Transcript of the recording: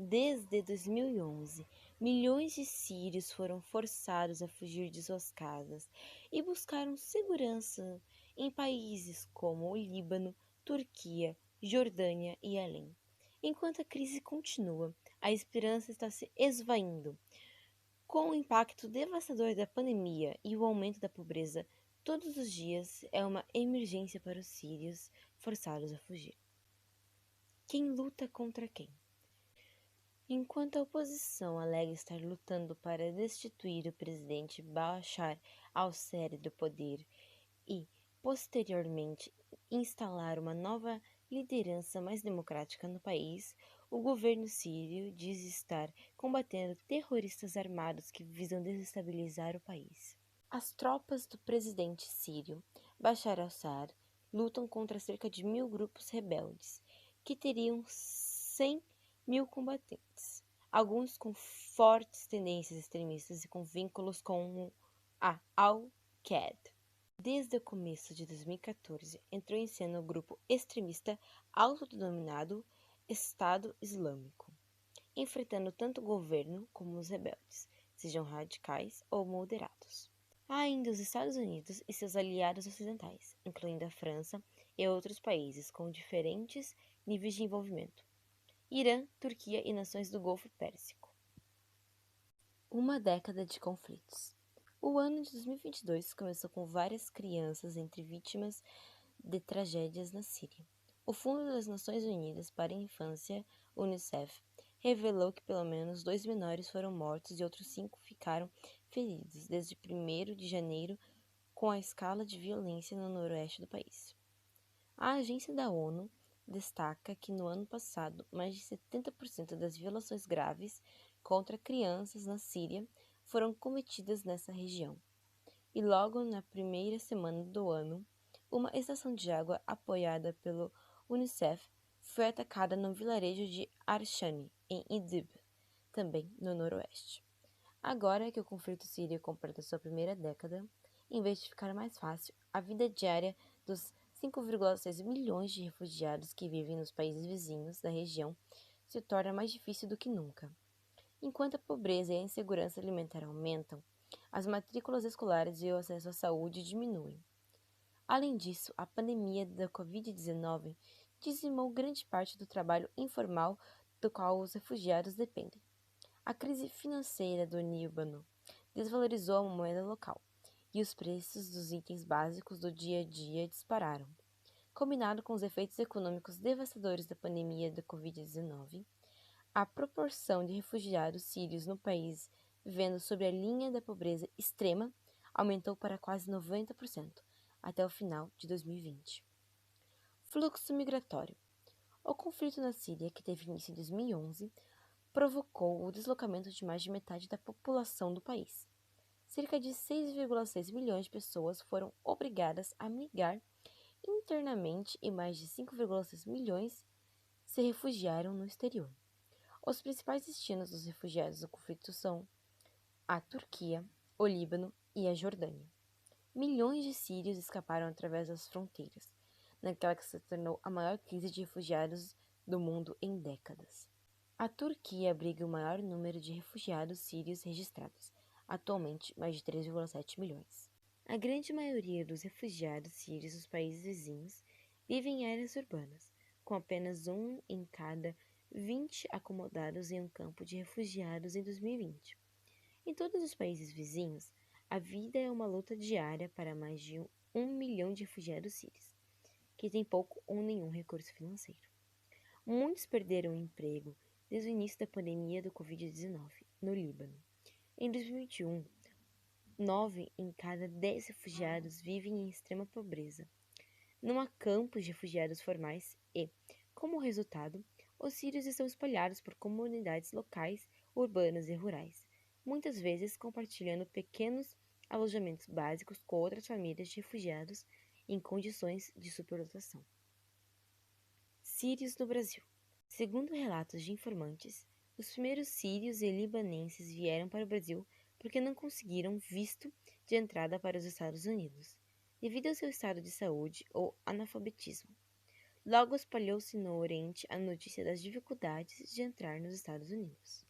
Desde 2011, milhões de sírios foram forçados a fugir de suas casas e buscaram segurança em países como o Líbano, Turquia, Jordânia e além. Enquanto a crise continua, a esperança está se esvaindo. Com o impacto devastador da pandemia e o aumento da pobreza, todos os dias é uma emergência para os sírios forçados a fugir. Quem luta contra quem? Enquanto a oposição alega estar lutando para destituir o presidente Bashar al-Assad do poder e, posteriormente, instalar uma nova liderança mais democrática no país, o governo sírio diz estar combatendo terroristas armados que visam desestabilizar o país. As tropas do presidente sírio, Bashar al-Assad, lutam contra cerca de 1.000 grupos rebeldes, que teriam 100.000 combatentes, alguns com fortes tendências extremistas e com vínculos com a Al-Qaeda. Desde o começo de 2014, entrou em cena o grupo extremista autodenominado Estado Islâmico, enfrentando tanto o governo como os rebeldes, sejam radicais ou moderados. Há ainda os Estados Unidos e seus aliados ocidentais, incluindo a França e outros países com diferentes níveis de envolvimento. Irã, Turquia e nações do Golfo Pérsico. Uma década de conflitos. O ano de 2022 começou com várias crianças entre vítimas de tragédias na Síria. O Fundo das Nações Unidas para a Infância, UNICEF, revelou que pelo menos 2 menores foram mortos e outros 5 ficaram feridos desde 1º de janeiro com a escala de violência no noroeste do país. A agência da ONU destaca que no ano passado, mais de 70% das violações graves contra crianças na Síria foram cometidas nessa região. E logo na primeira semana do ano, uma estação de água apoiada pelo UNICEF foi atacada no vilarejo de Arshani, em Idlib, também no noroeste. Agora que o conflito sírio completa sua primeira década, em vez de ficar mais fácil, a vida diária dos 5,6 milhões de refugiados que vivem nos países vizinhos da região se torna mais difícil do que nunca. Enquanto a pobreza e a insegurança alimentar aumentam, as matrículas escolares e o acesso à saúde diminuem. Além disso, a pandemia da Covid-19 dizimou grande parte do trabalho informal do qual os refugiados dependem. A crise financeira do Líbano desvalorizou a moeda local e os preços dos itens básicos do dia a dia dispararam. Combinado com os efeitos econômicos devastadores da pandemia da Covid-19, a proporção de refugiados sírios no país vivendo sob a linha da pobreza extrema aumentou para quase 90% até o final de 2020. Fluxo migratório. O conflito na Síria, que teve início em 2011, provocou o deslocamento de mais de metade da população do país. Cerca de 6,6 milhões de pessoas foram obrigadas a migrar internamente e mais de 5,6 milhões se refugiaram no exterior. Os principais destinos dos refugiados do conflito são a Turquia, o Líbano e a Jordânia. Milhões de sírios escaparam através das fronteiras, naquela que se tornou a maior crise de refugiados do mundo em décadas. A Turquia abriga o maior número de refugiados sírios registrados, atualmente mais de 3,7 milhões. A grande maioria dos refugiados sírios dos países vizinhos vivem em áreas urbanas, com apenas 1 em cada 20 acomodados em um campo de refugiados em 2020. Em todos os países vizinhos, a vida é uma luta diária para mais de 1 milhão de refugiados sírios, que têm pouco ou nenhum recurso financeiro. Muitos perderam o emprego desde o início da pandemia do Covid-19 no Líbano. Em 2021, 9 em cada 10 refugiados vivem em extrema pobreza. Não há campos de refugiados formais e, como resultado, os sírios estão espalhados por comunidades locais, urbanas e rurais, muitas vezes compartilhando pequenos alojamentos básicos com outras famílias de refugiados em condições de superlotação. Sírios no Brasil. Segundo relatos de informantes, os primeiros sírios e libanenses vieram para o Brasil porque não conseguiram visto de entrada para os Estados Unidos, devido ao seu estado de saúde ou analfabetismo. Logo espalhou-se no Oriente a notícia das dificuldades de entrar nos Estados Unidos.